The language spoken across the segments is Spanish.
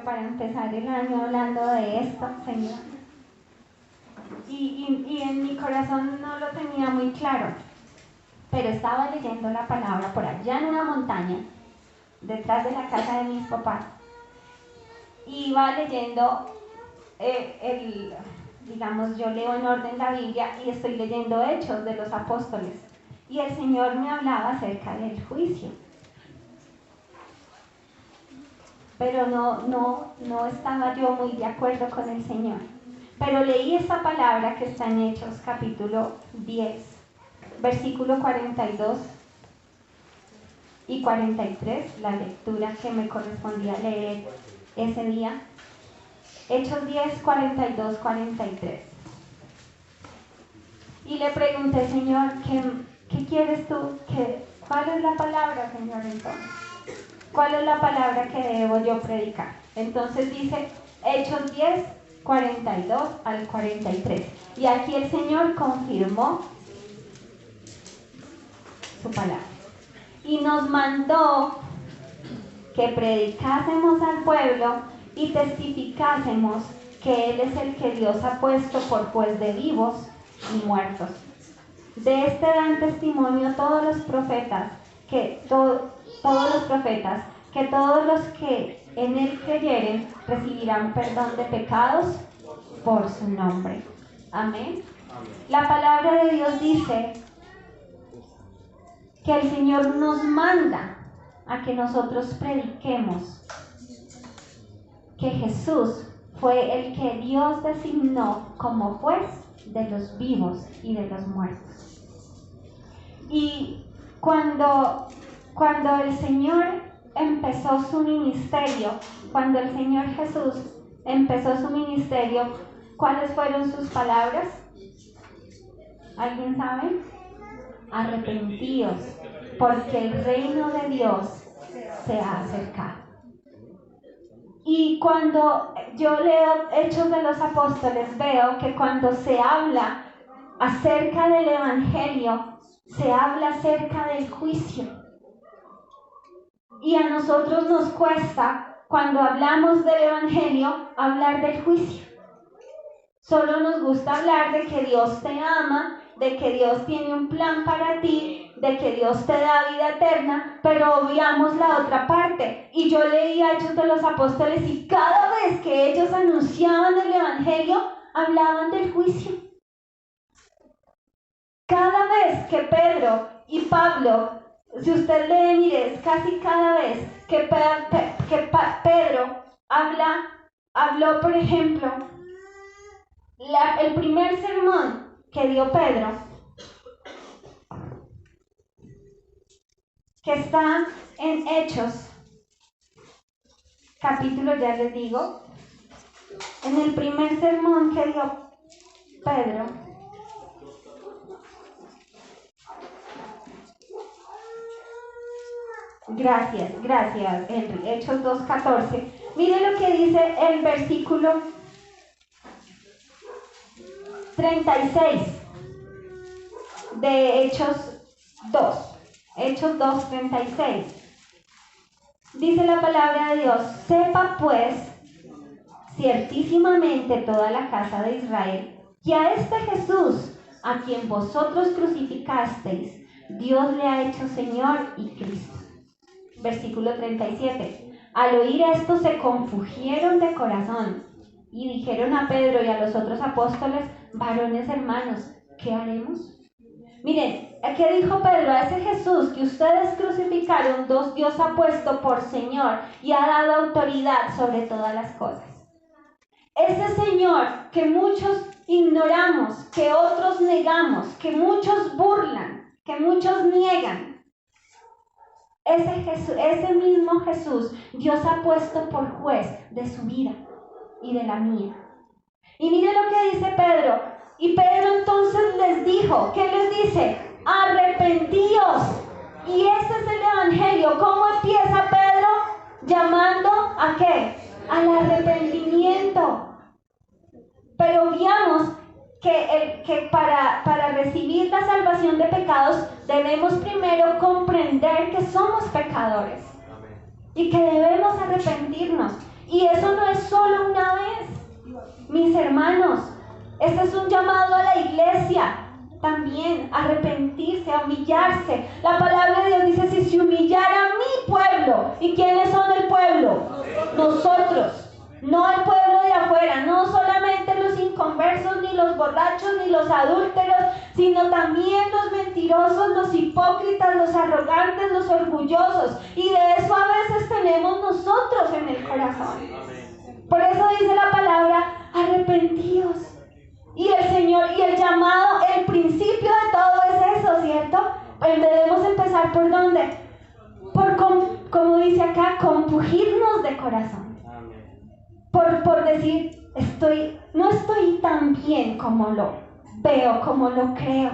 para empezar el año hablando de esto, Señor. Y en mi corazón no lo tenía muy claro, pero estaba leyendo la palabra por allá en una montaña, detrás de la casa de mis papás. Iba leyendo, digamos, yo leo en orden la Biblia y estoy leyendo Hechos de los Apóstoles. Y el Señor me hablaba acerca del juicio. Pero no estaba yo muy de acuerdo con el Señor. Pero leí esa palabra que está en Hechos capítulo 10, versículo 42 y 43, la lectura que me correspondía leer ese día. Hechos 10, 42, 43. Y le pregunté, Señor, ¿qué quieres tú? ¿Cuál es la palabra, Señor, entonces? ¿Cuál es la palabra que debo yo predicar? Entonces dice Hechos 10, 42 al 43. Y aquí el Señor confirmó su palabra. Y nos mandó que predicásemos al pueblo y testificásemos que Él es el que Dios ha puesto por juez de vivos y muertos. De este dan testimonio todos los profetas, que todos los que en Él creyeren recibirán perdón de pecados por su nombre. Amén. La palabra de Dios dice que el Señor nos manda a que nosotros prediquemos que Jesús fue el que Dios designó como juez de los vivos y de los muertos. Y cuando el Señor empezó su ministerio, cuando el Señor Jesús empezó su ministerio, ¿cuáles fueron sus palabras? ¿Alguien sabe? Arrepentíos, porque el reino de Dios se ha acercado. Y cuando yo leo Hechos de los Apóstoles, veo que cuando se habla acerca del Evangelio, se habla acerca del juicio. Y a nosotros nos cuesta, cuando hablamos del Evangelio, hablar del juicio. Solo nos gusta hablar de que Dios te ama, de que Dios tiene un plan para ti, de que Dios te da vida eterna, pero obviamos la otra parte. Y yo leía Hechos de los Apóstoles y cada vez que ellos anunciaban el Evangelio, hablaban del juicio. Cada vez que Pedro y Pablo, si usted lee, mire, es casi cada vez que Pedro habló, por ejemplo, el primer sermón que dio Pedro, que está en Hechos, capítulo, ya les digo, en el primer sermón que dio Pedro, gracias, Henry, Hechos 2:14, mire lo que dice el versículo 36 de Hechos 2:36. Dice la palabra de Dios: sepa pues ciertísimamente toda la casa de Israel que a este Jesús, a quien vosotros crucificasteis, Dios le ha hecho Señor y Cristo. Versículo 37. Al oír esto se confugieron de corazón y dijeron a Pedro y a los otros apóstoles: varones hermanos, ¿qué haremos? Miren, ¿qué dijo Pedro? A ese Jesús que ustedes crucificaron, Dios ha puesto por Señor y ha dado autoridad sobre todas las cosas. Ese Señor que muchos ignoramos, que otros negamos, que muchos burlan, que muchos niegan. Ese mismo Jesús, Dios ha puesto por juez de su vida y de la mía. Y mire lo que dice Pedro. Y Pedro entonces les dijo, ¿qué les dice? Arrepentíos. Y ese es el Evangelio. ¿Cómo empieza Pedro? Llamando ¿a qué? Al arrepentimiento. Pero veamos que para recibir la salvación de pecados debemos primero comprender que somos pecadores y que debemos arrepentirnos. Y eso no es solo una vez. Mis hermanos, este es un llamado a la iglesia también, a arrepentirse, a humillarse. La palabra de Dios dice, si se humillara mi pueblo. ¿Y quiénes son el pueblo? Nosotros. No el pueblo de afuera, no solamente los inconversos, ni los borrachos, ni los adúlteros, sino también los mentirosos, los hipócritas, los arrogantes, los orgullosos. Y de eso a veces tenemos nosotros en el corazón. Por eso dice la palabra, arrepentíos. Y el Señor, y el llamado, el principio de todo es eso, ¿cierto? Pues debemos empezar ¿por dónde? Como dice acá, compugirnos de corazón. Por decir, no estoy tan bien como lo veo, como lo creo.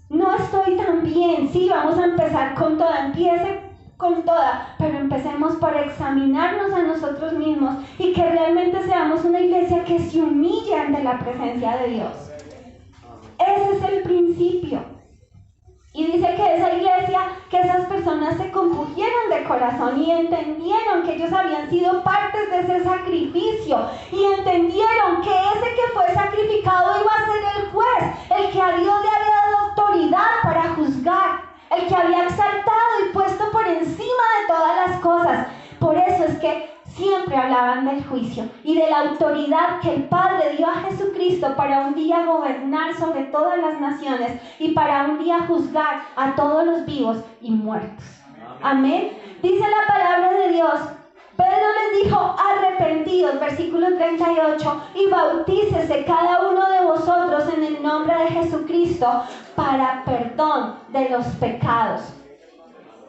No estoy tan bien. Sí, vamos a empezar con toda. Empiece con toda, pero empecemos por examinarnos a nosotros mismos y que realmente seamos una iglesia que se humille ante la presencia de Dios. Ese es el principio. Y dice que esa iglesia, que esas personas se compugieron de corazón y entendieron que ellos habían sido partes de ese sacrificio y entendieron que ese que fue sacrificado iba a ser el juez, el que a Dios le había dado autoridad para juzgar, el que había exaltado y puesto por encima de todas las cosas. Por eso es que siempre hablaban del juicio y de la autoridad que el Padre dio a Jesucristo para un día gobernar sobre todas las naciones y para un día juzgar a todos los vivos y muertos. Amén. Dice la palabra de Dios. Pedro les dijo, arrepentidos, versículo 38, y bautícese cada uno de vosotros en el nombre de Jesucristo para perdón de los pecados.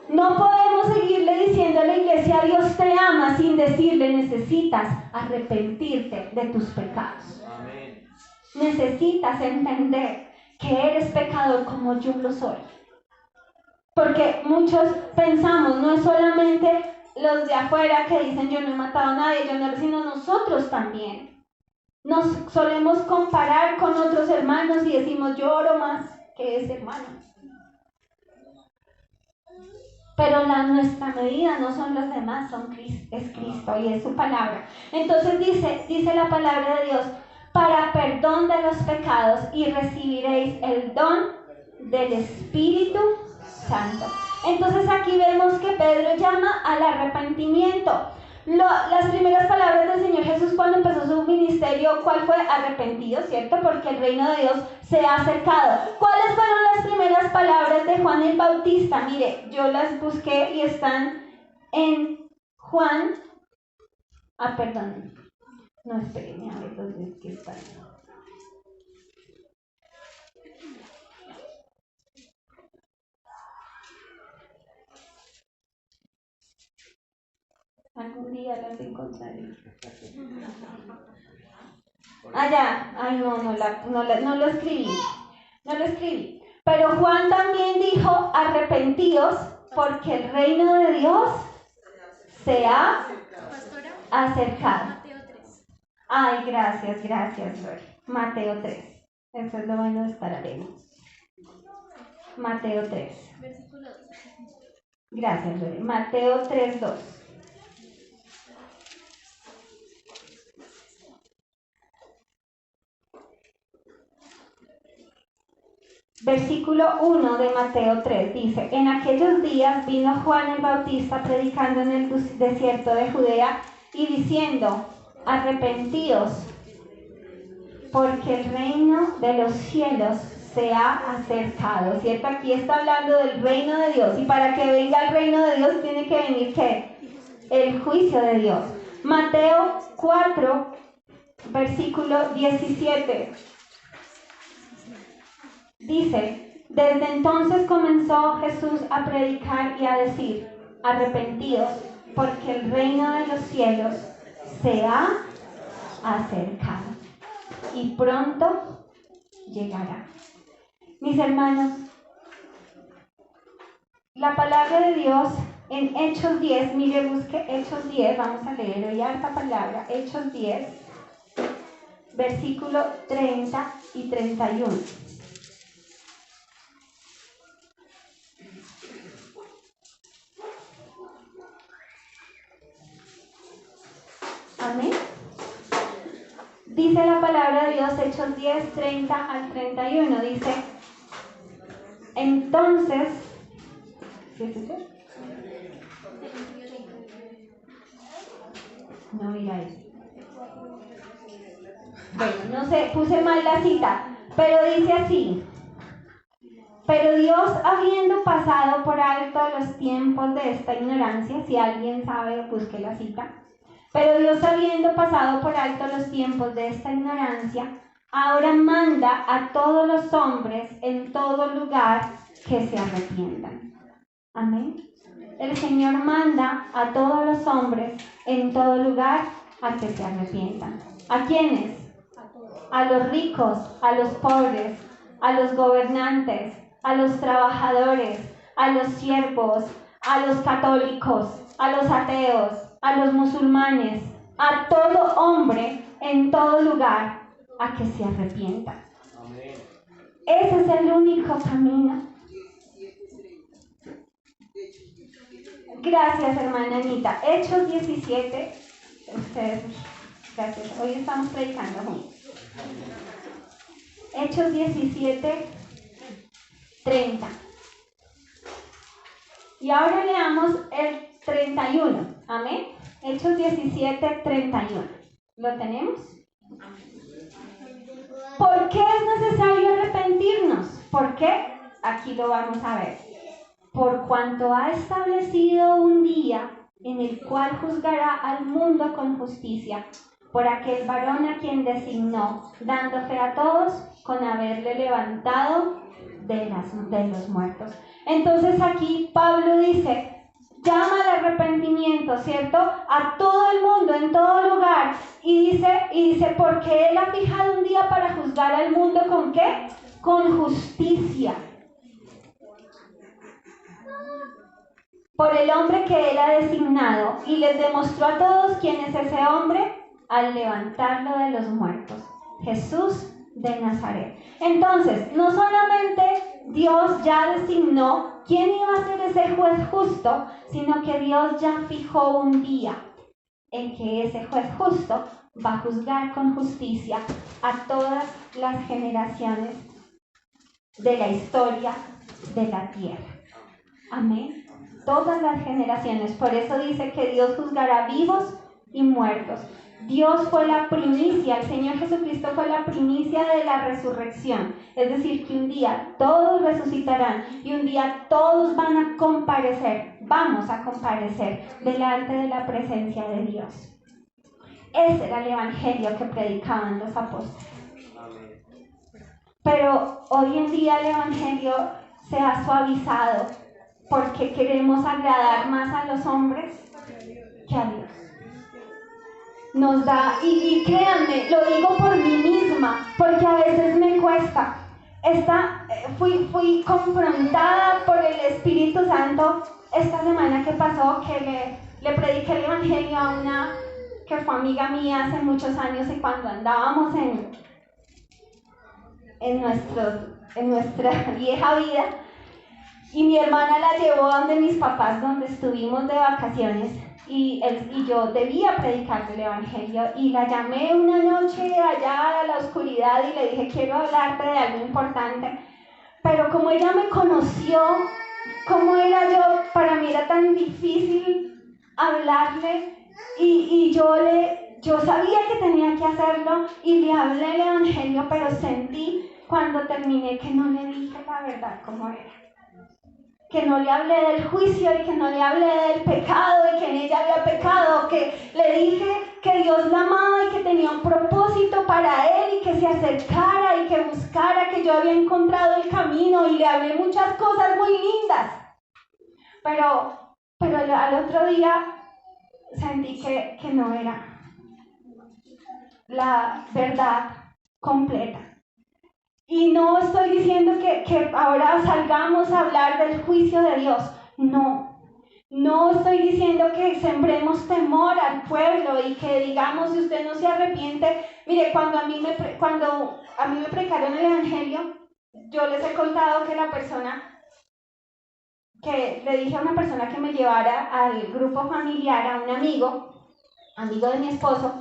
No podemos seguirle diciendo a la iglesia, Dios te ama, sin decirle, necesitas arrepentirte de tus pecados. Amén. Necesitas entender que eres pecador como yo lo soy. Porque muchos pensamos, no es solamente los de afuera que dicen yo no he matado a nadie, sino nosotros también. Nos solemos comparar con otros hermanos y decimos yo oro más que ese hermano. Pero nuestra medida no son los demás, es Cristo y es su palabra. Entonces dice la palabra de Dios, para perdón de los pecados y recibiréis el don del Espíritu Santo. Entonces aquí vemos que Pedro llama al arrepentimiento. Las primeras palabras del Señor Jesús cuando empezó su ministerio, ¿cuál fue? Arrepentido, ¿cierto? Porque el reino de Dios se ha acercado. ¿Cuáles fueron las primeras palabras de Juan el Bautista? Mire, yo las busqué y están en Juan. Perdón. No, espérenme a ver dónde es que están. Algún día las encontraré. Ya. Ay, no lo escribí. No lo escribí. Pero Juan también dijo, arrepentidos, porque el reino de Dios se ha acercado. Ay, gracias, Lore. Mateo 3. Eso es lo bueno de estar alegre. Mateo 3. Versículo 2. Gracias, Lore. Mateo 3, 2. Versículo 1 de Mateo 3 dice, en aquellos días vino Juan el Bautista predicando en el desierto de Judea y diciendo, arrepentíos, porque el reino de los cielos se ha acercado, ¿cierto? Aquí está hablando del reino de Dios y para que venga el reino de Dios tiene que venir ¿qué? El juicio de Dios. Mateo 4, versículo 17. Dice, desde entonces comenzó Jesús a predicar y a decir, arrepentidos, porque el reino de los cielos se ha acercado y pronto llegará. Mis hermanos, la palabra de Dios en Hechos 10, mire, busque Hechos 10, vamos a leer hoy esta palabra, Hechos 10, versículo 30 y 31. Dice la palabra de Dios, Hechos 10, 30 al 31, dice, entonces, ¿sí es eso? No, mira ahí. Bueno, no sé, puse mal la cita, pero dice así. Pero Dios, habiendo pasado por alto los tiempos de esta ignorancia, si alguien sabe, busque la cita. Pero Dios, habiendo pasado por alto los tiempos de esta ignorancia, ahora manda a todos los hombres en todo lugar que se arrepientan. Amén. El Señor manda a todos los hombres en todo lugar a que se arrepientan. ¿A quiénes? A los ricos, a los pobres, a los gobernantes, a los trabajadores, a los siervos, a los católicos, a los ateos, a los musulmanes, a todo hombre en todo lugar a que se arrepienta. Amén. Ese es el único camino. Gracias, hermana Anita. Hechos 17. Ustedes, gracias. Hoy estamos predicando juntos. Hechos 17, 30. Y ahora leamos el 31. Amén. Hechos 17, 31. ¿Lo tenemos? ¿Por qué es necesario arrepentirnos? ¿Por qué? Aquí lo vamos a ver. Por cuanto ha establecido un día en el cual juzgará al mundo con justicia, por aquel varón a quien designó, dando fe a todos con haberle levantado de los muertos. Entonces aquí Pablo dice, llama al arrepentimiento, ¿cierto? A todo el mundo, en todo lugar. Y dice, porque él ha fijado un día para juzgar al mundo ¿con qué? Con justicia. Por el hombre que él ha designado, y les demostró a todos quién es ese hombre al levantarlo de los muertos, Jesús de Nazaret. Entonces, no solamente Dios ya designó quién iba a ser ese juez justo, sino que Dios ya fijó un día en que ese juez justo va a juzgar con justicia a todas las generaciones de la historia de la tierra. Amén. Todas las generaciones. Por eso dice que Dios juzgará vivos y muertos. Dios fue la primicia, el Señor Jesucristo fue la primicia de la resurrección. Es decir, que un día todos resucitarán y un día todos van a comparecer, vamos a comparecer delante de la presencia de Dios. Ese era el evangelio que predicaban los apóstoles. Pero hoy en día el evangelio se ha suavizado porque queremos agradar más a los hombres que a Dios. Nos da, y créanme, lo digo por mí misma, porque a veces me cuesta. Fui confrontada por el Espíritu Santo esta semana que pasó, que le prediqué el evangelio a una que fue amiga mía hace muchos años, y cuando andábamos en nuestra vieja vida, y mi hermana la llevó donde mis papás, donde estuvimos de vacaciones, y yo debía predicarle el evangelio, y la llamé una noche allá a la oscuridad y le dije, quiero hablarte de algo importante. Pero como ella me conoció, como era yo, para mí era tan difícil hablarle, y yo sabía que tenía que hacerlo, y le hablé el evangelio, pero sentí cuando terminé que no le dije la verdad como era. Que no le hablé del juicio y que no le hablé del pecado y que en ella había pecado, que le dije que Dios la amaba y que tenía un propósito para él y que se acercara y que buscara, que yo había encontrado el camino, y le hablé muchas cosas muy lindas. Pero al otro día sentí que no era la verdad completa. Y no estoy diciendo que ahora salgamos a hablar del juicio de Dios. No estoy diciendo que sembremos temor al pueblo y que digamos, si usted no se arrepiente. Mire, cuando a mí me predicaron el evangelio, yo les he contado que le dije a una persona que me llevara al grupo familiar, a un amigo de mi esposo,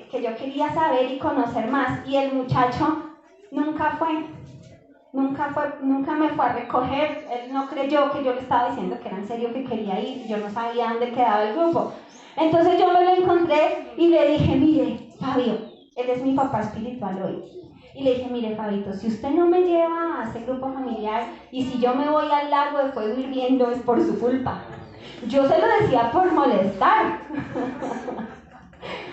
que yo quería saber y conocer más, y el muchacho nunca me fue a recoger. Él no creyó que yo le estaba diciendo que era en serio que quería ir, yo no sabía dónde quedaba el grupo. Entonces yo me lo encontré y le dije, mire, Fabio, él es mi papá espiritual hoy. Y le dije, mire, Fabito, si usted no me lleva a ese grupo familiar y si yo me voy al lago de fuego hirviendo es por su culpa. Yo se lo decía por molestar.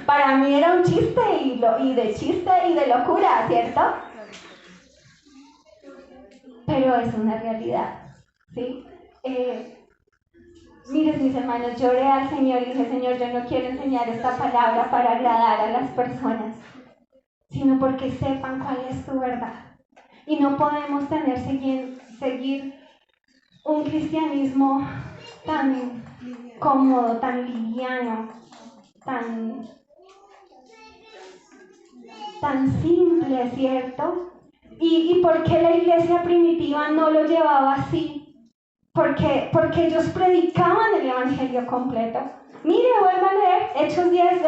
Para mí era un chiste y de chiste y de locura, ¿cierto? Pero es una realidad, ¿sí? Miren, mis hermanos, lloré al Señor y dije, Señor, yo no quiero enseñar esta palabra para agradar a las personas, sino porque sepan cuál es tu verdad. Y no podemos seguir un cristianismo tan cómodo, tan liviano, tan simple, ¿cierto? ¿Y por qué la iglesia primitiva no lo llevaba así? Porque ellos predicaban el evangelio completo. Mire, vuelva a leer Hechos 10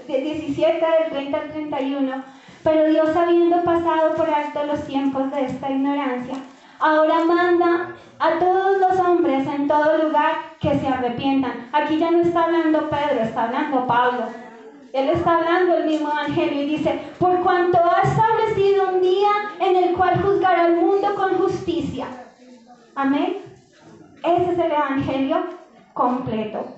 del 17 del 30 al 31. Pero Dios, habiendo pasado por alto los tiempos de esta ignorancia, ahora manda a todos los hombres en todo lugar que se arrepientan. Aquí ya no está hablando Pedro, está hablando Pablo. Él está hablando el mismo evangelio y dice, por cuanto ha establecido un día en el cual juzgará al mundo con justicia. Amén. Ese es el evangelio completo.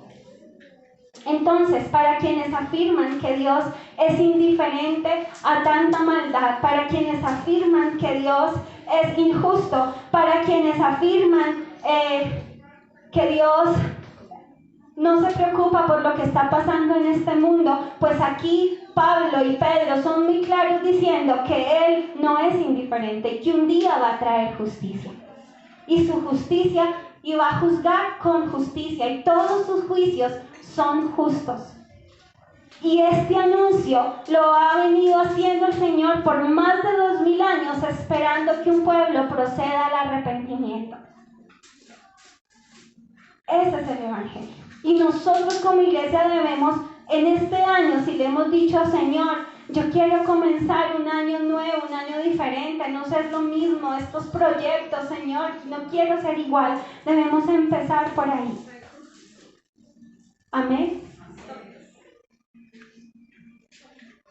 Entonces, para quienes afirman que Dios es indiferente a tanta maldad, para quienes afirman que Dios es injusto, para quienes afirman que Dios no se preocupa por lo que está pasando en este mundo, pues aquí Pablo y Pedro son muy claros diciendo que Él no es indiferente y que un día va a traer justicia. Y su justicia, y va a juzgar con justicia, y todos sus juicios son justos. Y este anuncio lo ha venido haciendo el Señor por más de 2000 años, esperando que un pueblo proceda al arrepentimiento. Ese es el evangelio. Y nosotros como iglesia debemos, en este año, si le hemos dicho, Señor, yo quiero comenzar un año nuevo, un año diferente, no ser lo mismo, estos proyectos, Señor, no quiero ser igual, debemos empezar por ahí. Amén.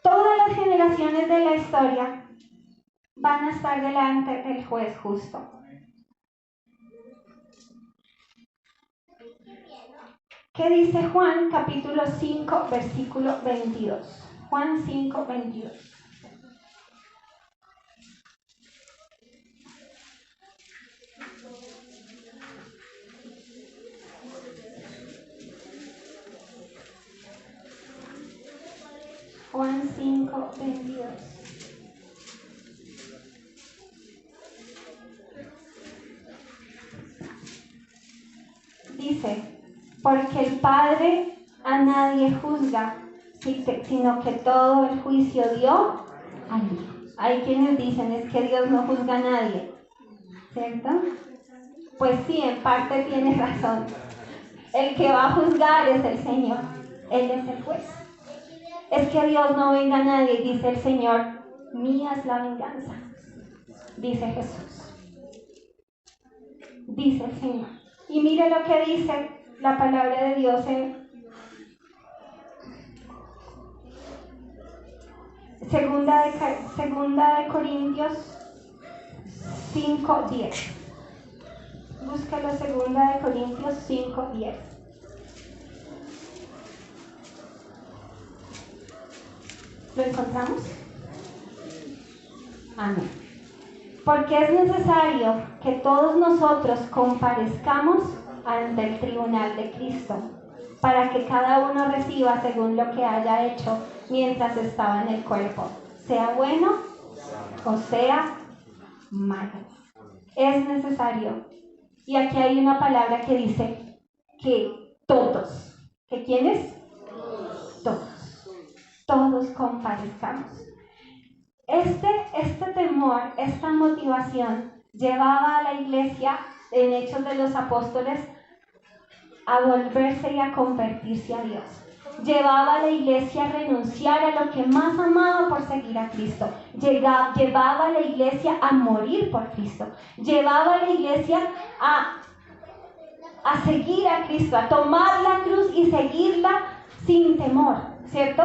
Todas las generaciones de la historia van a estar delante del juez justo. ¿Qué dice Juan capítulo 5, versículo 22? Juan 5, 22. Juan 5, 22. Dice, porque el Padre a nadie juzga, sino que todo el juicio dio al Hijo. Hay quienes dicen, es que Dios no juzga a nadie, ¿cierto? Pues sí, en parte tiene razón. El que va a juzgar es el Señor, Él es el juez. Es que Dios no venga a nadie, dice el Señor, mía es la venganza, dice Jesús. Dice el Señor. Y mire lo que dice la palabra de Dios en Segunda de Corintios 5:10. Búscalo, Segunda de Corintios 5:10. ¿Lo encontramos? Amén. Porque es necesario que todos nosotros comparezcamos ante el tribunal de Cristo, para que cada uno reciba según lo que haya hecho mientras estaba en el cuerpo, sea bueno o sea malo. Es necesario. Y aquí hay una palabra que dice que todos. ¿Que quiénes? Todos comparezcamos. Este temor, esta motivación llevaba a la iglesia en Hechos de los Apóstoles a volverse y a convertirse a Dios. Llevaba a la iglesia a renunciar a lo que más amaba por seguir a Cristo. Llevaba a la iglesia a morir por Cristo. Llevaba a la iglesia a seguir a Cristo, a tomar la cruz y seguirla sin temor, ¿cierto?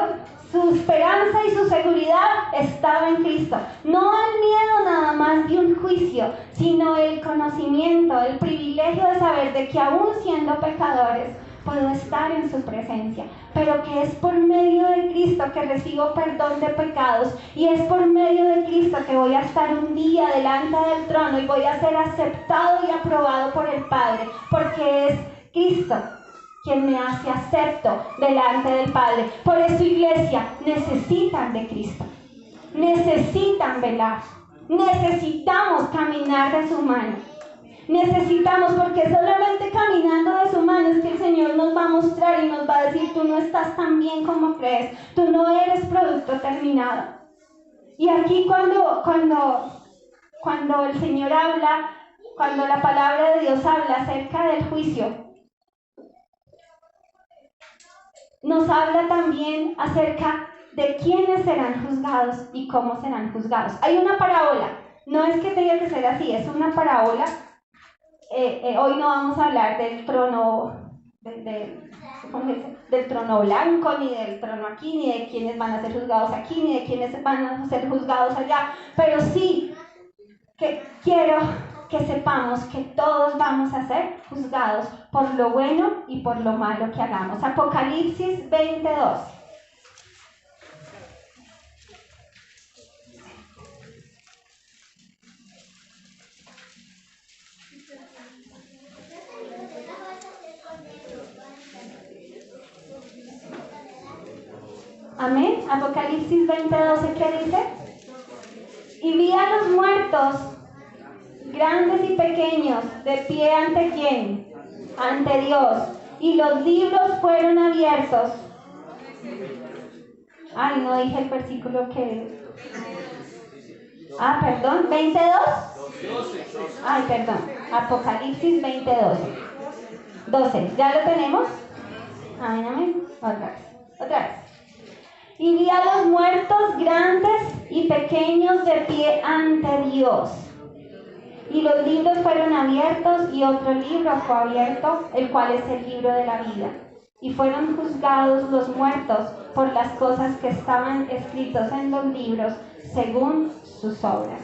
Su esperanza y su seguridad estaba en Cristo. No el miedo nada más de un juicio, sino el conocimiento, el privilegio de saber de que aún siendo pecadores, puedo estar en su presencia, pero que es por medio de Cristo que recibo perdón de pecados, y es por medio de Cristo que voy a estar un día delante del trono y voy a ser aceptado y aprobado por el Padre, porque es Cristo quien me hace acepto delante del Padre. Por eso, iglesia, necesitan de Cristo, necesitan velar, necesitamos caminar de su mano. Necesitamos, porque solamente caminando de su mano es que el Señor nos va a mostrar y nos va a decir: tú no estás tan bien como crees, tú no eres producto terminado. Y aquí cuando el Señor habla, cuando la palabra de Dios habla acerca del juicio, nos habla también acerca de quiénes serán juzgados y cómo serán juzgados. Hay una parábola, no es que tenga que ser así, es una parábola. Hoy no vamos a hablar del trono del trono blanco, ni del trono aquí, ni de quienes van a ser juzgados aquí, ni de quienes van a ser juzgados allá, pero sí que quiero que sepamos que todos vamos a ser juzgados por lo bueno y por lo malo que hagamos. Apocalipsis 22. Amén. Apocalipsis 20:12, ¿qué dice? Y vi a los muertos, grandes y pequeños, de pie ante ¿quién? Ante Dios. Y los libros fueron abiertos. Ay, no dije el versículo que... perdón, 22. Ay, perdón. Apocalipsis 20:12. 12, ¿ya lo tenemos? Amén, amén. Otra vez. Y vi a los muertos grandes y pequeños de pie ante Dios. Y los libros fueron abiertos, y otro libro fue abierto, el cual es el libro de la vida. Y fueron juzgados los muertos por las cosas que estaban escritos en los libros, según sus obras.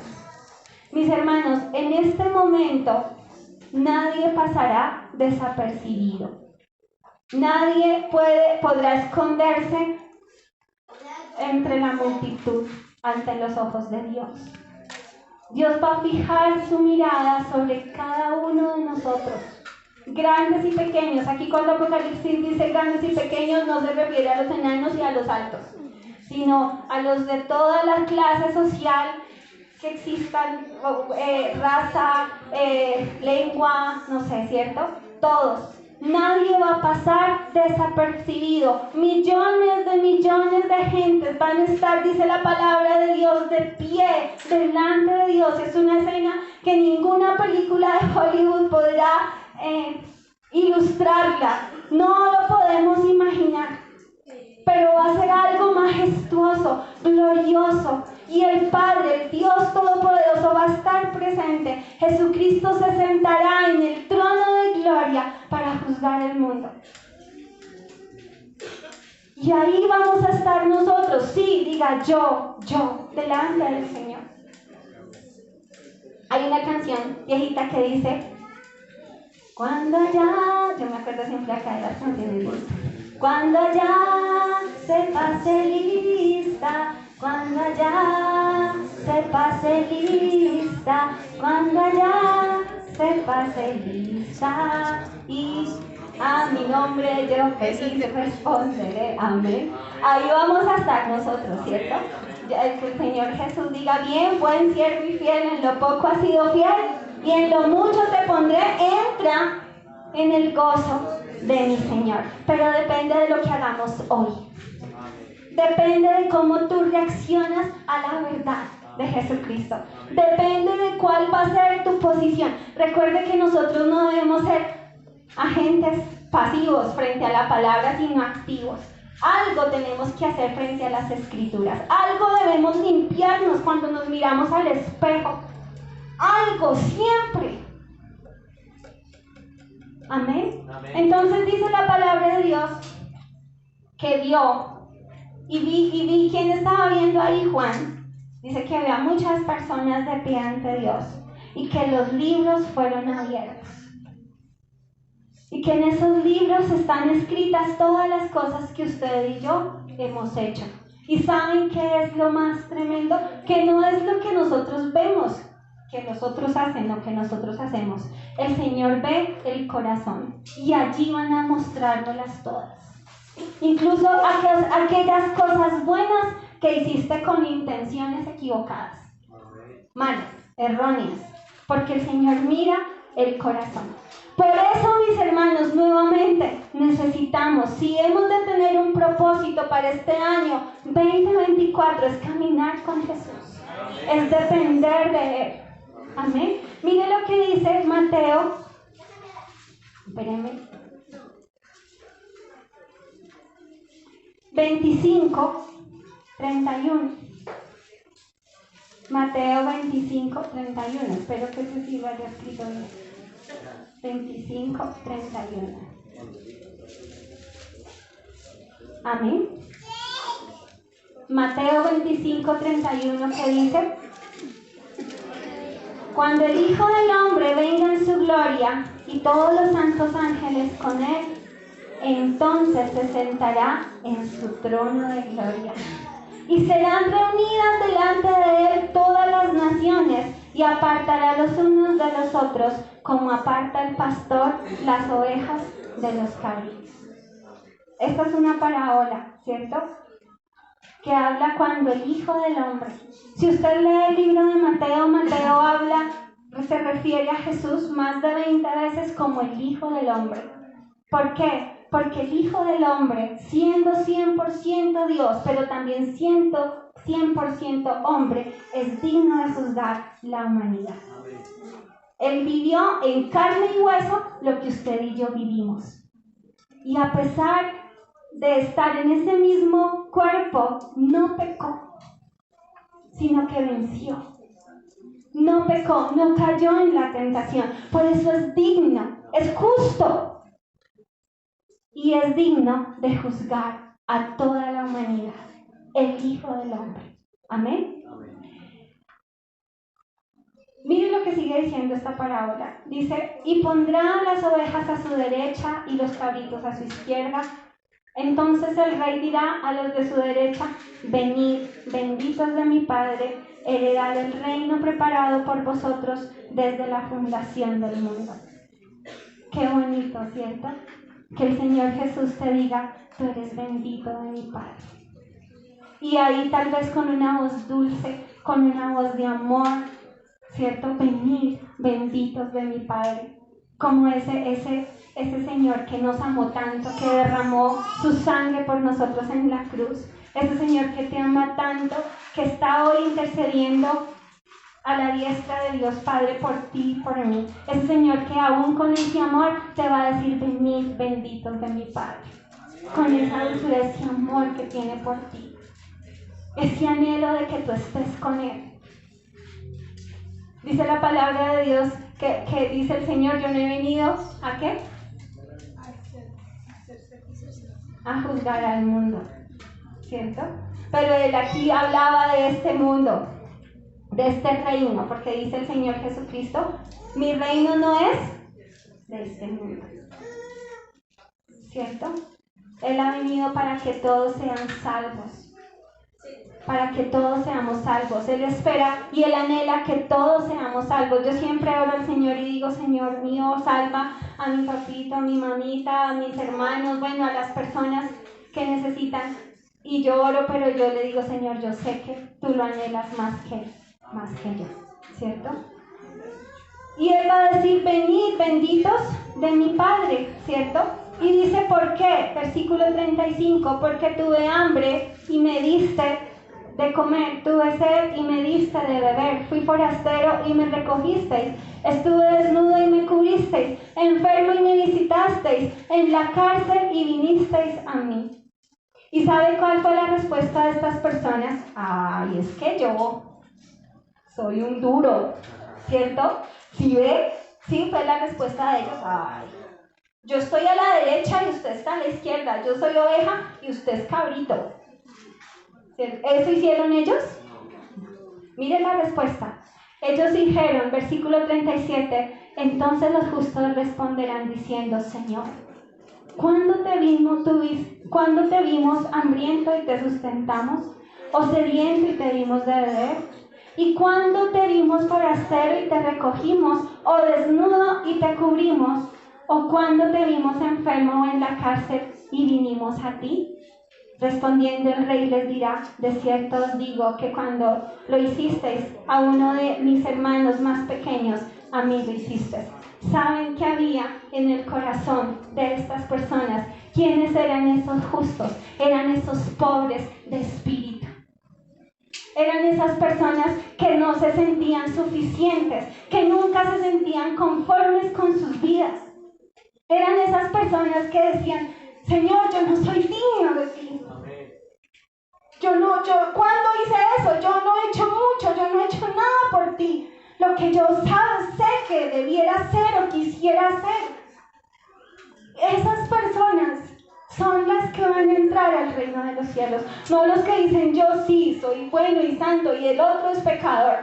Mis hermanos, en este momento nadie pasará desapercibido. Nadie podrá esconderse entre la multitud ante los ojos de Dios. Dios va a fijar su mirada sobre cada uno de nosotros, grandes y pequeños. Aquí cuando Apocalipsis dice grandes y pequeños, no se refiere a los enanos y a los altos, sino a los de toda la clase social que existan, raza, lengua, no sé, ¿cierto? Todos. Nadie va a pasar desapercibido. Millones de gentes van a estar, dice la palabra de Dios, de pie delante de Dios. Es una escena que ninguna película de Hollywood podrá ilustrarla. No lo podemos imaginar. Pero va a ser algo majestuoso, glorioso. Y el Padre, el Dios Todopoderoso, va a estar presente. Jesucristo se sentará en el trono de gloria para juzgar el mundo. Y ahí vamos a estar nosotros, sí, diga yo, delante del Señor. Hay una canción viejita que dice: cuando allá, yo me acuerdo siempre acá de las canciones, cuando allá se pase lista, cuando allá se pase lista, cuando allá se pase lista, y a mi nombre yo feliz responderé, amén. Ahí vamos a estar nosotros, ¿cierto? Que el Señor Jesús diga: bien, buen siervo y fiel, en lo poco has sido fiel, y en lo mucho te pondré, entra en el gozo de mi Señor. Pero depende de lo que hagamos hoy. Depende de cómo tú reaccionas a la verdad de Jesucristo. Depende de cuál va a ser tu posición. Recuerde que nosotros no debemos ser agentes pasivos frente a la palabra, sino activos. Algo tenemos que hacer frente a las escrituras. Algo debemos limpiarnos cuando nos miramos al espejo. Algo, siempre. Amén. Entonces dice la palabra de Dios que vio y vi quién estaba viendo ahí, Juan. Dice que había muchas personas de pie ante Dios y que los libros fueron abiertos. Y que en esos libros están escritas todas las cosas que usted y yo hemos hecho. ¿Y saben qué es lo más tremendo? Que no es lo que nosotros vemos, que los otros hacen, lo que nosotros hacemos. El Señor ve el corazón y allí van a mostrárnoslas todas. Incluso aquellas cosas buenas que hiciste con intenciones equivocadas, malas, erróneas, porque el Señor mira el corazón. Por eso, mis hermanos, nuevamente necesitamos, si hemos de tener un propósito para este año 2024, es caminar con Jesús, es depender de Él. Amén. Mire lo que dice Mateo. Espérenme. 25:31. Mateo 25:31. Espero que ese sí lo haya escrito bien. 25:31. Amén. Mateo 25:31, que dice: cuando el Hijo del Hombre venga en su gloria y todos los santos ángeles con él, entonces se sentará en su trono de gloria. Y serán reunidas delante de él todas las naciones, y apartará los unos de los otros, como aparta el pastor las ovejas de los cabritos. Esta es una parábola, ¿cierto? Que habla cuando el Hijo del Hombre. Si usted lee el libro de Mateo, Mateo habla, se refiere a Jesús más de 20 veces como el Hijo del Hombre. ¿Por qué? Porque el Hijo del Hombre, siendo 100% Dios, pero también siendo 100% hombre, es digno de juzgar la humanidad. Él vivió en carne y hueso lo que usted y yo vivimos. Y a pesar de estar en ese mismo cuerpo, no pecó, sino que venció. No pecó, no cayó en la tentación. Por eso es digno, es justo. Y es digno de juzgar a toda la humanidad, el Hijo del Hombre. Amén. Miren lo que sigue diciendo esta parábola. Dice: y pondrá las ovejas a su derecha y los cabritos a su izquierda. Entonces el rey dirá a los de su derecha: venid, benditos de mi Padre, heredad el reino preparado por vosotros desde la fundación del mundo. Qué bonito, ¿cierto? Que el Señor Jesús te diga: tú eres bendito de mi Padre. Y ahí tal vez con una voz dulce, con una voz de amor, ¿cierto? Venid, benditos de mi Padre. Como ese Señor que nos amó tanto, que derramó su sangre por nosotros en la cruz. Ese Señor que te ama tanto, que está hoy intercediendo a la diestra de Dios Padre por ti y por mí. Ese Señor que aún con ese amor te va a decir: venid, benditos de mi Padre. Con esa dulzura, ese amor que tiene por ti. Ese anhelo de que tú estés con Él. Dice la palabra de Dios que dice el Señor: yo no he venido ¿a qué? A juzgar al mundo, ¿cierto? Pero Él aquí hablaba de este mundo, de este reino, porque dice el Señor Jesucristo: mi reino no es de este mundo, ¿cierto? Él ha venido para que todos sean salvos, para que todos seamos salvos. Él espera y Él anhela que todos seamos salvos. Yo siempre oro al Señor y digo: Señor mío, salva a mi papito, a mi mamita, a mis hermanos, bueno, a las personas que necesitan. Y yo oro, pero yo le digo: Señor, yo sé que tú lo anhelas más que yo, ¿cierto? Y Él va a decir: venid, benditos de mi Padre, ¿cierto? Y dice: ¿por qué? Versículo 35: porque tuve hambre y me diste de comer, tuve sed y me diste de beber, fui forastero y me recogisteis, estuve desnudo y me cubristeis, enfermo y me visitasteis, en la cárcel y vinisteis a mí. ¿Y sabe cuál fue la respuesta de estas personas? Ay, es que yo soy un duro, ¿cierto? ¿Sí ve? Sí, fue la respuesta de ellos. Ay, yo estoy a la derecha y usted está a la izquierda. Yo soy oveja y usted es cabrito. ¿Eso hicieron ellos? Miren la respuesta. Ellos dijeron, versículo 37, entonces los justos responderán diciendo, Señor, ¿cuándo te vimos hambriento y te sustentamos? ¿O sediento y te dimos de beber? ¿Y cuándo te dimos forastero y te recogimos? ¿O desnudo y te cubrimos? ¿O cuándo te vimos enfermo en la cárcel y vinimos a ti? Respondiendo el rey les dirá, de cierto os digo que cuando lo hicisteis a uno de mis hermanos más pequeños, a mí lo hicisteis. ¿Saben qué había en el corazón de estas personas? ¿Quiénes eran esos justos? Eran esos pobres de espíritu. Eran esas personas que no se sentían suficientes, que nunca se sentían conformes con sus vidas. Eran esas personas que decían, Señor, yo no soy digno de ti. ¿Cuándo hice eso? Yo no he hecho mucho, yo no he hecho nada por ti. Lo que yo sé que debiera hacer o quisiera hacer. Esas personas son las que van a entrar al reino de los cielos. No los que dicen, yo sí, soy bueno y santo y el otro es pecador.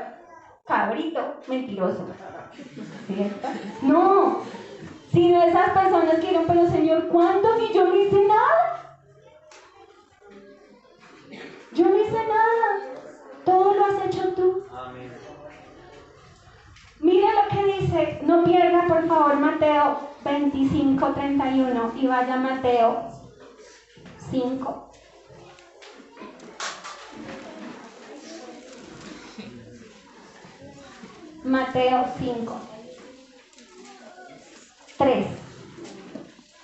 Cabrito, mentiroso. ¿Cierto? No. Sino esas personas que dirán, pero Señor, ¿cuándo? Si yo no hice nada. Yo no hice nada. Todo lo has hecho tú. Amén. Mira lo que dice. No pierda, por favor, Mateo 25:31 y vaya a Mateo 5. Mateo 5. 3.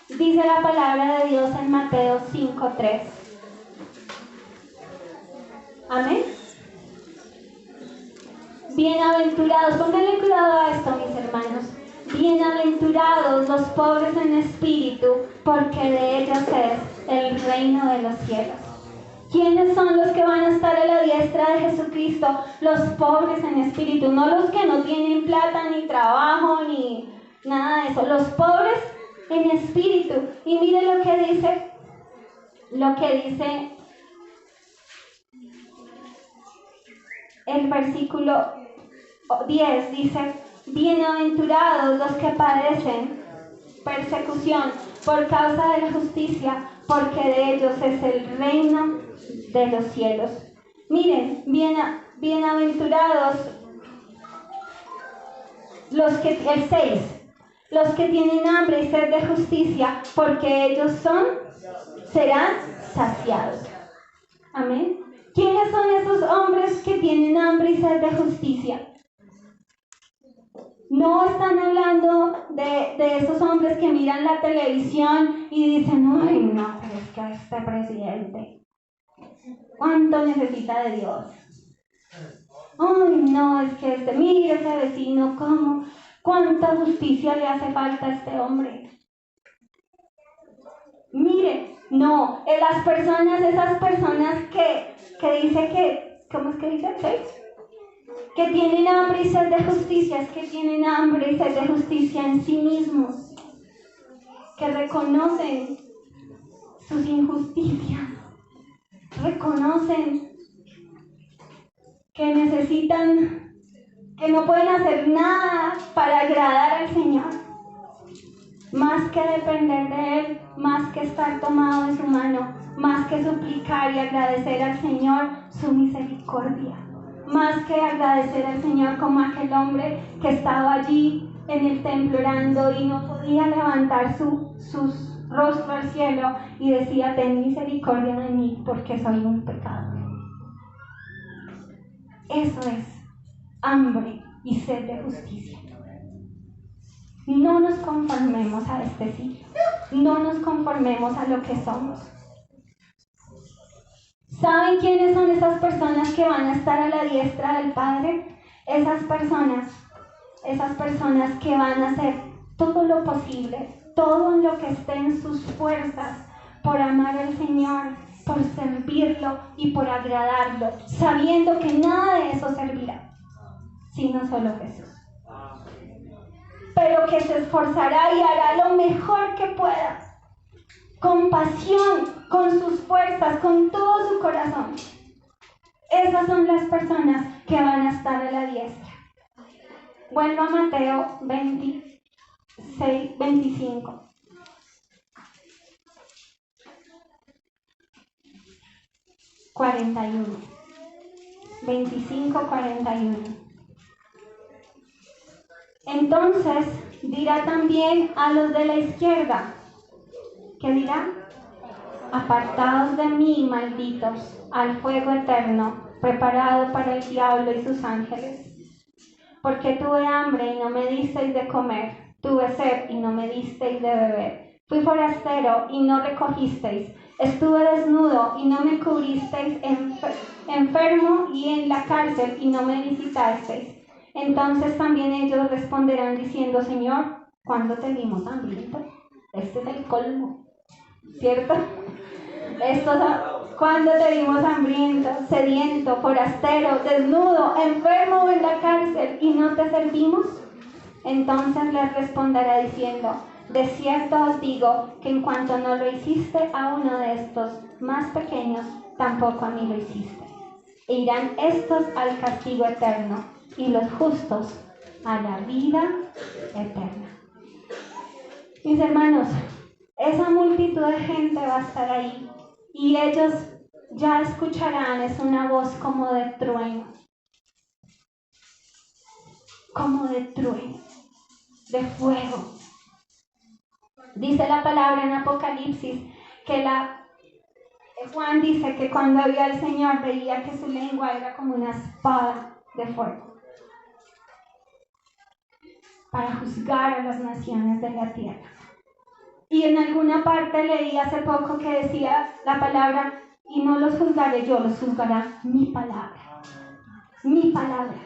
Dice la palabra de Dios en Mateo 5:3. Amén. Bienaventurados, pónganle cuidado a esto, mis hermanos. Bienaventurados los pobres en espíritu, porque de ellos es el reino de los cielos. ¿Quiénes son los que van a estar a la diestra de Jesucristo? Los pobres en espíritu, no los que no tienen plata, ni trabajo, ni nada de eso. Los pobres en espíritu. Y miren lo que dice el versículo 10, dice, bienaventurados los que padecen persecución por causa de la justicia, porque de ellos es el reino de los cielos. Miren, bienaventurados el 6, los que tienen hambre y sed de justicia, porque ellos serán saciados. Amén. ¿Quiénes son esos hombres que tienen hambre y sed de justicia? No están hablando de esos hombres que miran la televisión y dicen, ay no, pero es que este presidente, ¿cuánto necesita de Dios? Ay no, es que mire ese vecino, ¿cuánta justicia le hace falta a este hombre? Mire, no, esas personas que dice que, ¿cómo es que dice? ¿Sí? Que tienen hambre y sed de justicia, es que tienen hambre y sed de justicia en sí mismos, que reconocen sus injusticias, reconocen que necesitan, que no pueden hacer nada para agradar al Señor, más que depender de Él, más que estar tomado de su mano, más que suplicar y agradecer al Señor su misericordia. Más que agradecer al Señor como aquel hombre que estaba allí en el templo orando y no podía levantar su rostro al cielo y decía, ten misericordia de mí porque soy un pecador. Eso es hambre y sed de justicia. No nos conformemos a este siglo, no nos conformemos a lo que somos. ¿Saben quiénes son esas personas que van a estar a la diestra del Padre? Esas personas que van a hacer todo lo posible, todo lo que esté en sus fuerzas por amar al Señor por servirlo y por agradarlo, sabiendo que nada de eso servirá, sino solo Jesús. Pero que se esforzará y hará lo mejor que pueda, con pasión, con sus fuerzas, con todo su corazón. Esas son las personas que van a estar a la diestra. Vuelvo a Mateo 26, 25. ...41... 25, 41. Entonces dirá también a los de la izquierda, ¿qué dirá? Apartados de mí, malditos, al fuego eterno, preparado para el diablo y sus ángeles. Porque tuve hambre y no me disteis de comer, tuve sed y no me disteis de beber. Fui forastero y no recogisteis, estuve desnudo y no me cubristeis, enfermo y en la cárcel y no me visitasteis. Entonces también ellos responderán diciendo, Señor, ¿cuándo te vimos hambriento? Este es el colmo, ¿cierto? Cuando te vimos hambriento, sediento, forastero, desnudo, enfermo o en la cárcel y no te servimos. Entonces les responderá diciendo, de cierto os digo que en cuanto no lo hiciste a uno de estos más pequeños, tampoco a mí lo hiciste. E irán estos al castigo eterno y los justos a la vida eterna. Mis hermanos, esa multitud de gente va a estar ahí y ellos ya escucharán, es una voz como de trueno, de fuego. Dice la palabra en Apocalipsis que Juan dice que cuando vio al Señor veía que su lengua era como una espada de fuego para juzgar a las naciones de la tierra. Y en alguna parte leí hace poco que decía la palabra, y no los juzgaré yo, los juzgará mi palabra. Mi palabra.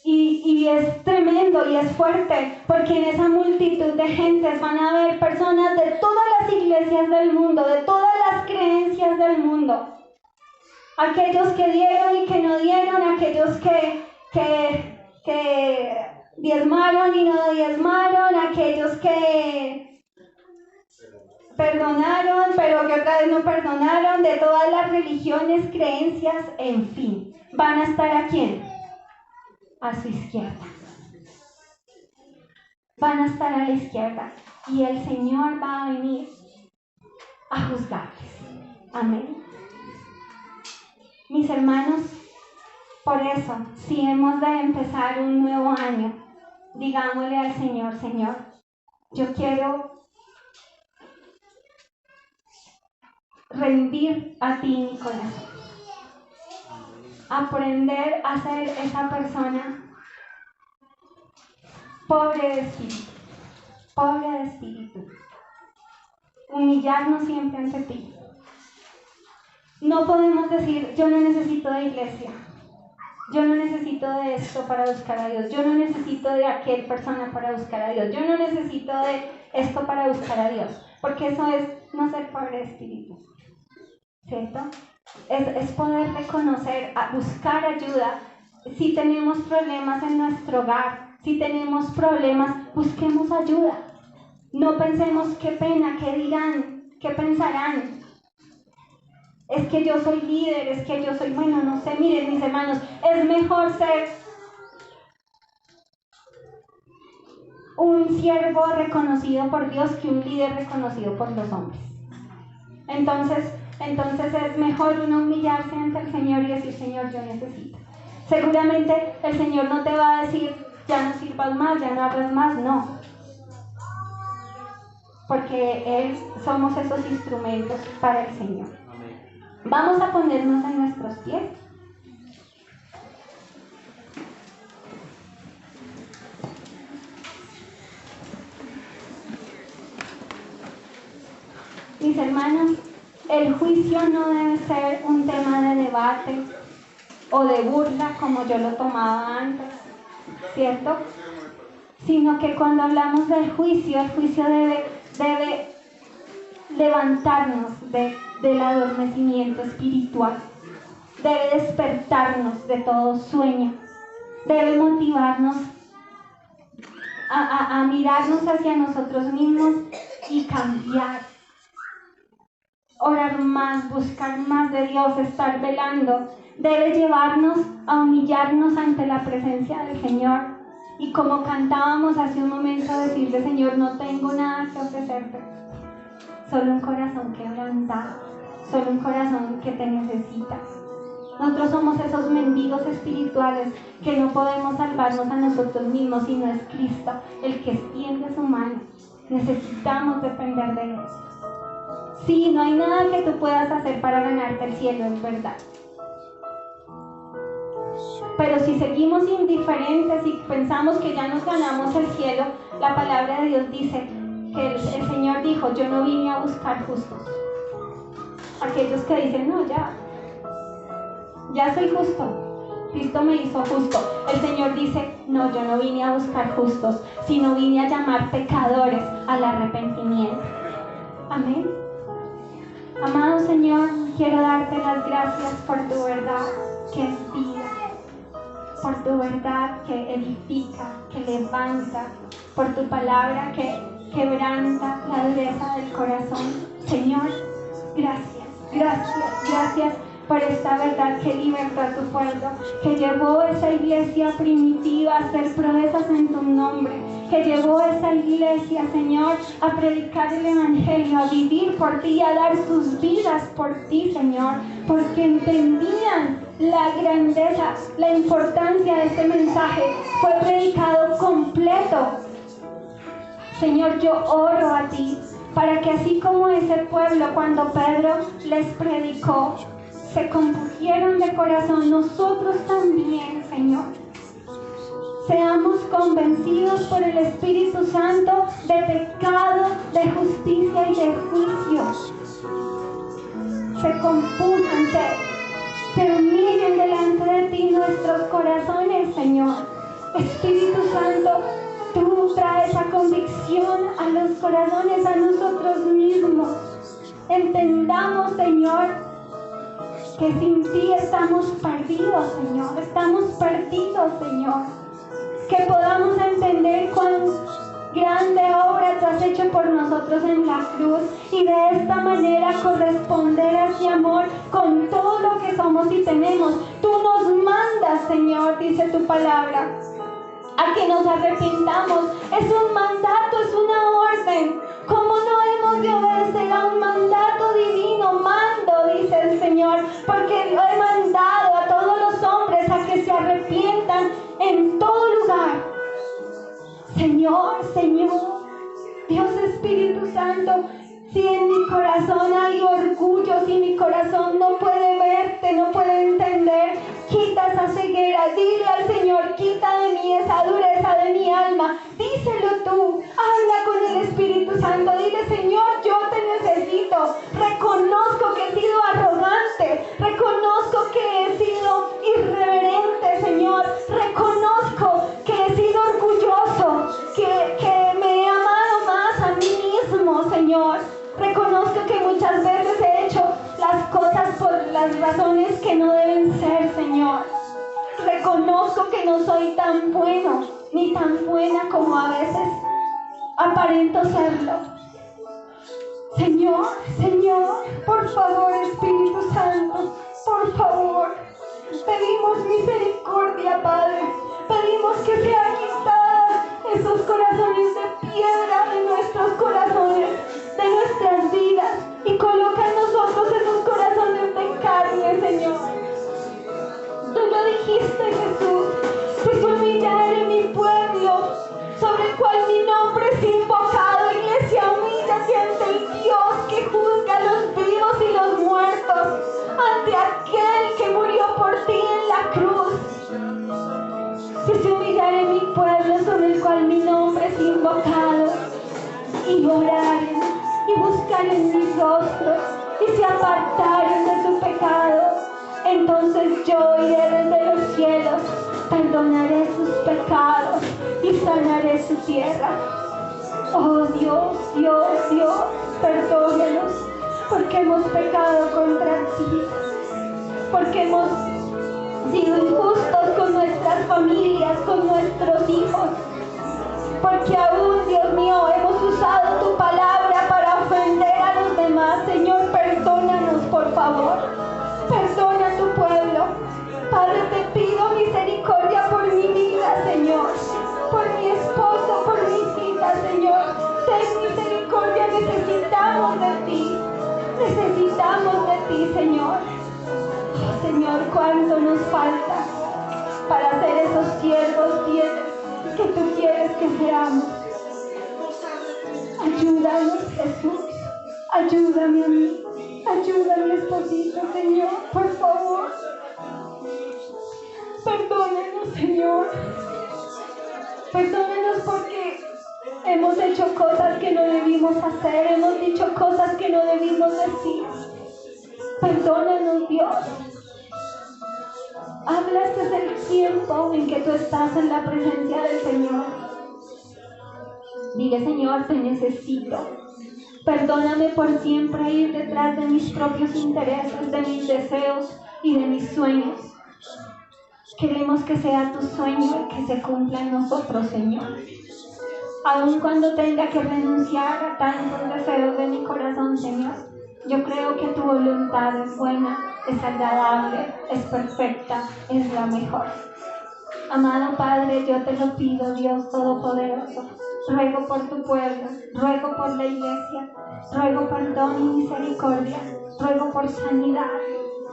Y es tremendo y es fuerte, porque en esa multitud de gentes van a haber personas de todas las iglesias del mundo, de todas las creencias del mundo. Aquellos que dieron y que no dieron, aquellos que diezmaron y no diezmaron, aquellos que perdonaron, pero que otra vez no perdonaron, de todas las religiones, creencias, en fin. ¿Van a estar a quién? A su izquierda. Van a estar a la izquierda y el Señor va a venir a juzgarles. Amén. Mis hermanos, por eso, si hemos de empezar un nuevo año, digámosle al Señor, Señor, yo quiero rendir a ti mi corazón. Aprender a ser esa persona pobre de espíritu. Humillarnos siempre ante ti. No podemos decir, yo no necesito de iglesia. Yo no necesito de esto para buscar a Dios. Yo no necesito de aquel persona para buscar a Dios. Yo no necesito de esto para buscar a Dios. Porque eso es no ser pobre de espíritu. ¿Cierto? Es poder reconocer, buscar ayuda. Si tenemos problemas en nuestro hogar, si tenemos problemas, busquemos ayuda. No pensemos qué pena, qué dirán, qué pensarán. Es que yo soy líder, es que yo soy, bueno, no sé, miren mis hermanos, es mejor ser un siervo reconocido por Dios que un líder reconocido por los hombres. Entonces es mejor uno humillarse ante el Señor y decir, Señor, yo necesito. Seguramente el Señor no te va a decir, ya no sirvas más, ya no hagas más, no. Porque somos esos instrumentos para el Señor. Vamos a ponernos en nuestros pies. Mis hermanos, el juicio no debe ser un tema de debate o de burla como yo lo tomaba antes, ¿cierto? Sino que cuando hablamos del juicio, el juicio debe levantarnos del adormecimiento espiritual, debe despertarnos de todo sueño, debe motivarnos a mirarnos hacia nosotros mismos y cambiar, orar más, buscar más de Dios, estar velando, debe llevarnos a humillarnos ante la presencia del Señor y como cantábamos hace un momento, decirle: Señor, no tengo nada que ofrecerte, solo un corazón quebrantado, solo un corazón que te necesita. Nosotros somos esos mendigos espirituales que no podemos salvarnos a nosotros mismos, sino es Cristo el que extiende su mano. Necesitamos depender de Él. Sí, no hay nada que tú puedas hacer para ganarte el cielo, es verdad. Pero si seguimos indiferentes y pensamos que ya nos ganamos el cielo, la palabra de Dios dice que el Señor dijo: yo no vine a buscar justos. Aquellos que dicen: no, ya soy justo, Cristo me hizo justo. El Señor dice: no, yo no vine a buscar justos, sino vine a llamar pecadores al arrepentimiento. Amén. Amado Señor, quiero darte las gracias por tu verdad que es vida, por tu verdad que edifica, que levanta, por tu palabra que quebranta la dureza del corazón. Señor, gracias por esta verdad que libertó a tu pueblo, que llevó a esa iglesia primitiva a hacer proezas en tu nombre, que llevó a esa iglesia, Señor, a predicar el evangelio, a vivir por ti, a dar sus vidas por ti, Señor, porque entendían la grandeza, la importancia de este mensaje. Fue predicado completo. Señor, yo oro a ti para que así como ese pueblo, cuando Pedro les predicó, se compusieron de corazón, nosotros también, Señor, seamos convencidos por el Espíritu Santo de pecado, de justicia y de juicio. Se computan, se humillen delante de ti nuestros corazones, Señor. Espíritu Santo, tú traes esa convicción a los corazones, a nosotros mismos. Entendamos, Señor, que sin ti estamos perdidos, Señor. Estamos perdidos, Señor. Que podamos entender cuán grande obra tú has hecho por nosotros en la cruz y de esta manera corresponder a ese amor con todo lo que somos y tenemos. Tú nos mandas, Señor, dice tu palabra, a que nos arrepintamos. Es un mandato, es una orden. ¿Cómo no hemos de obedecer a un mandato divino? Mando, dice el Señor, porque lo he mandado a todos los hombres a que se arrepientan en todo lugar. Señor, Dios Espíritu Santo, si en mi corazón hay orgullo, si mi corazón no puede verte, no puede entender, quita esa ceguera, dile al Señor: quita de mí esa dureza de mi alma. Díselo tú, habla con el Espíritu Santo, dile: Señor, yo te necesito. Reconozco que he sido arrogante, reconozco que he sido irreverente, Señor, reconozco que he sido orgulloso, que me he amado más a mí mismo, Señor. Reconozco que muchas veces he hecho las cosas por las razones que no deben ser, Señor. Reconozco que no soy tan bueno ni tan buena como a veces aparento serlo. Señor, por favor, Espíritu Santo, por favor, pedimos misericordia, Padre. Pedimos que sean quitadas esos corazones de piedra de nuestros corazones, de nuestras vidas, y coloca en nosotros esos corazones de carne, Señor. Tú lo dijiste, Jesús: si se humillare mi pueblo, sobre el cual mi nombre es invocado. Iglesia, humíllate ante el Dios que juzga a los vivos y los muertos, ante aquel que murió por ti en la cruz. Si se humillare mi pueblo, sobre el cual mi nombre es invocado, y oraren y buscaren mi rostro y se apartaren de su pecado, entonces yo iré desde los cielos, perdonaré sus pecados y sanaré su tierra. Oh Dios, Perdónanos porque hemos pecado contra ti, porque hemos sido injustos con nuestras familias, con nuestros hijos, porque aún, Dios mío, hemos usado tu palabra para ofender a los demás. Señor, perdónanos, por favor. Perdona a tu pueblo. Padre, te pido misericordia por mi vida, Señor, por mi esposo, por mis hijas, Señor. Ten misericordia, necesitamos de ti. Necesitamos de ti, Señor. Oh, Señor, cuánto nos falta para ser esos siervos fieles que tú quieres que seamos. Ayúdanos, Jesús. Ayúdame a mí. Ayuda a mi esposito, Señor, por favor. Perdónanos, Señor. Perdónanos porque hemos hecho cosas que no debimos hacer. Hemos dicho cosas que no debimos decir. Perdónanos, Dios. Habla, este es el tiempo en que tú estás en la presencia del Señor. Dile, Señor, te necesito. Perdóname por siempre ir detrás de mis propios intereses, de mis deseos y de mis sueños. Queremos que sea tu sueño el que se cumpla en nosotros, Señor. Aun cuando tenga que renunciar a tantos deseos de mi corazón, Señor, yo creo que tu voluntad es buena, es agradable, es perfecta, es la mejor. Amado Padre, yo te lo pido, Dios Todopoderoso. Ruego por tu pueblo, ruego por la iglesia, ruego perdón y misericordia, ruego por sanidad.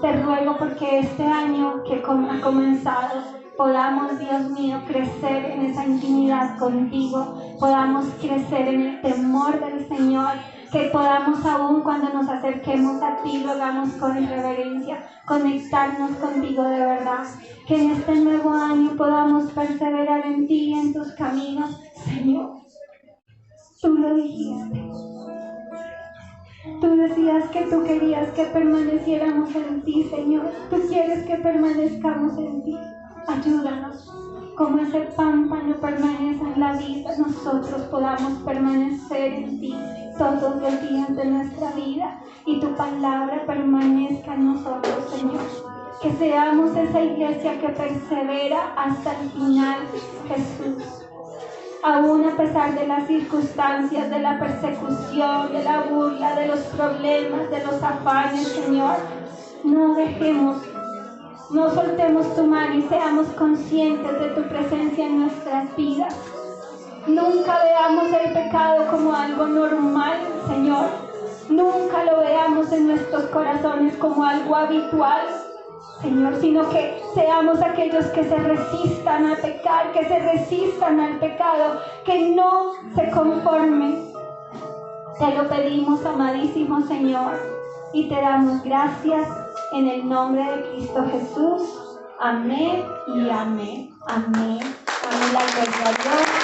Te ruego porque este año que ha comenzado podamos, Dios mío, crecer en esa intimidad contigo, podamos crecer en el temor del Señor, que podamos aún cuando nos acerquemos a ti lo hagamos con reverencia, conectarnos contigo de verdad, que en este nuevo año podamos perseverar en ti y en tus caminos, Señor. Tú lo dijiste. Tú decías que tú querías que permaneciéramos en ti, Señor. Tú quieres que permanezcamos en ti. Ayúdanos. Como ese pámpano permanece en la vida, nosotros podamos permanecer en ti todos los días de nuestra vida y tu palabra permanezca en nosotros, Señor. Que seamos esa iglesia que persevera hasta el final, Jesús. Aún a pesar de las circunstancias, de la persecución, de la burla, de los problemas, de los afanes, Señor, no soltemos tu mano y seamos conscientes de tu presencia en nuestras vidas. Nunca veamos el pecado como algo normal, Señor. Nunca lo veamos en nuestros corazones como algo habitual, Señor, sino que seamos aquellos que se resistan a pecar, que se resistan al pecado, que no se conformen. Te lo pedimos, amadísimo Señor, y te damos gracias en el nombre de Cristo Jesús. Amén y amén. Amén. Amén. La gloria a Dios.